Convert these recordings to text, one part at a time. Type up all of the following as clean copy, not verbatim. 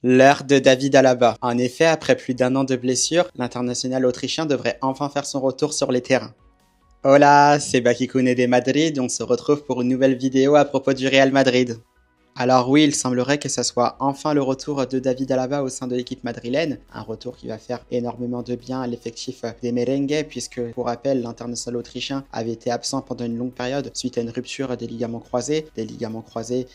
L'heure de David Alaba. En effet, après plus d'un an de blessure, l'international autrichien devrait enfin faire son retour sur les terrains. Hola, c'est Bakikune de Madrid, on se retrouve pour une nouvelle vidéo à propos du Real Madrid. Alors oui, il semblerait que ce soit enfin le retour de David Alaba au sein de l'équipe madrilène, un retour qui va faire énormément de bien à l'effectif des merengues, puisque pour rappel, l'international autrichien avait été absent pendant une longue période suite à une rupture des ligaments croisés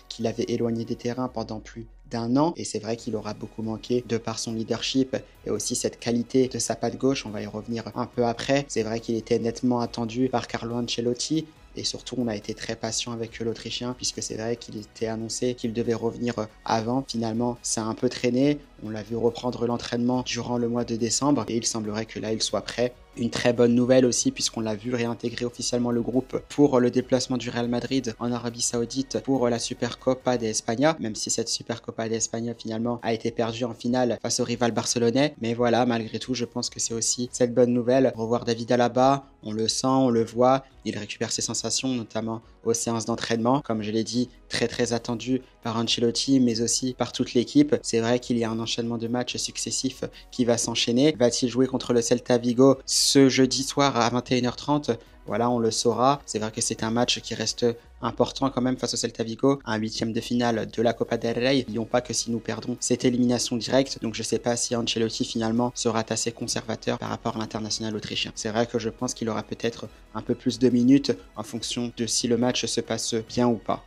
qui l'avaient éloigné des terrains pendant plus d'un an, et c'est vrai qu'il aura beaucoup manqué de par son leadership et aussi cette qualité de sa patte gauche, on va y revenir un peu après. C'est vrai qu'il était nettement attendu par Carlo Ancelotti, et surtout, on a été très patient avec l'Autrichien, puisque c'est vrai qu'il était annoncé qu'il devait revenir avant. Finalement, ça a un peu traîné. On l'a vu reprendre l'entraînement durant le mois de décembre, et il semblerait que là, il soit prêt. Une très bonne nouvelle aussi, puisqu'on l'a vu réintégrer officiellement le groupe pour le déplacement du Real Madrid en Arabie Saoudite pour la Supercopa de España, même si cette Supercopa de España finalement a été perdue en finale face au rival barcelonais. Mais voilà, malgré tout, je pense que c'est aussi cette bonne nouvelle. Revoir David Alaba, on le sent, on le voit, il récupère ses sensations, notamment aux séances d'entraînement. Comme je l'ai dit, très attendu par Ancelotti, mais aussi par toute l'équipe. C'est vrai qu'il y a un enchaînement de matchs successifs qui va s'enchaîner. Va-t-il jouer contre le Celta Vigo ce jeudi soir à 21h30? Voilà, on le saura. C'est vrai que c'est un match qui reste important quand même face au Celta Vigo, un huitième de finale de la Copa del Rey. N'oublions pas que si nous perdons, c'est élimination directe. Donc je ne sais pas si Ancelotti finalement sera assez conservateur par rapport à l'international autrichien. C'est vrai que je pense qu'il aura peut-être un peu plus de minutes en fonction de si le match se passe bien ou pas.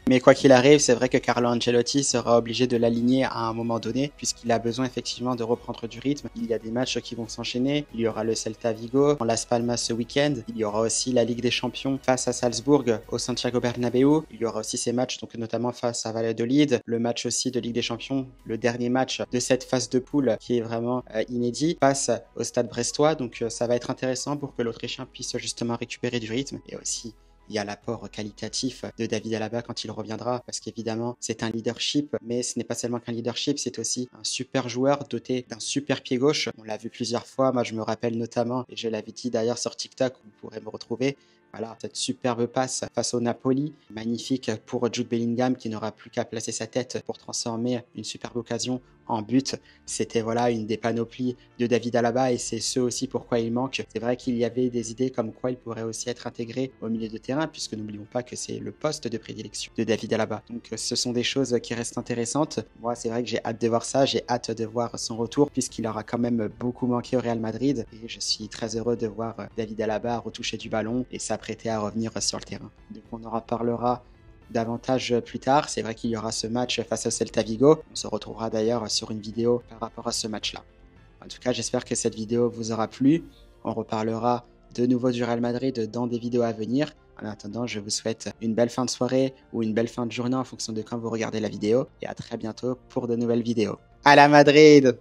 Mais quoi qu'il arrive, c'est vrai que Carlo Ancelotti sera obligé de l'aligner à un moment donné, puisqu'il a besoin effectivement de reprendre du rythme. Il y a des matchs qui vont s'enchaîner. Il y aura le Celta Vigo en Las Palmas ce week-end. Il y aura aussi la Ligue des Champions face à Salzbourg au Santiago Bernabéu. Il y aura aussi ces matchs, donc notamment face à Valladolid. Le match aussi de Ligue des Champions, le dernier match de cette phase de poule qui est vraiment inédit, face au Stade Brestois. Donc ça va être intéressant pour que l'Autrichien puisse justement récupérer du rythme et aussi il y a l'apport qualitatif de David Alaba quand il reviendra, parce qu'évidemment, c'est un leadership, mais ce n'est pas seulement qu'un leadership, c'est aussi un super joueur doté d'un super pied gauche. On l'a vu plusieurs fois, moi je me rappelle notamment, et je l'avais dit d'ailleurs sur TikTok, vous pourrez me retrouver, voilà, cette superbe passe face au Napoli, magnifique pour Jude Bellingham qui n'aura plus qu'à placer sa tête pour transformer une superbe occasion en but. C'était voilà une des panoplies de David Alaba et c'est ce aussi pourquoi il manque. C'est vrai qu'il y avait des idées comme quoi il pourrait aussi être intégré au milieu de terrain puisque n'oublions pas que c'est le poste de prédilection de David Alaba. Donc ce sont des choses qui restent intéressantes. Moi c'est vrai que j'ai hâte de voir ça, j'ai hâte de voir son retour puisqu'il aura quand même beaucoup manqué au Real Madrid et je suis très heureux de voir David Alaba retoucher du ballon et s'apprêter à revenir sur le terrain. Donc on en reparlera davantage plus tard. C'est vrai qu'il y aura ce match face au Celta Vigo. On se retrouvera d'ailleurs sur une vidéo par rapport à ce match-là. En tout cas, j'espère que cette vidéo vous aura plu. On reparlera de nouveau du Real Madrid dans des vidéos à venir. En attendant, je vous souhaite une belle fin de soirée ou une belle fin de journée en fonction de quand vous regardez la vidéo. Et à très bientôt pour de nouvelles vidéos. À la Madrid!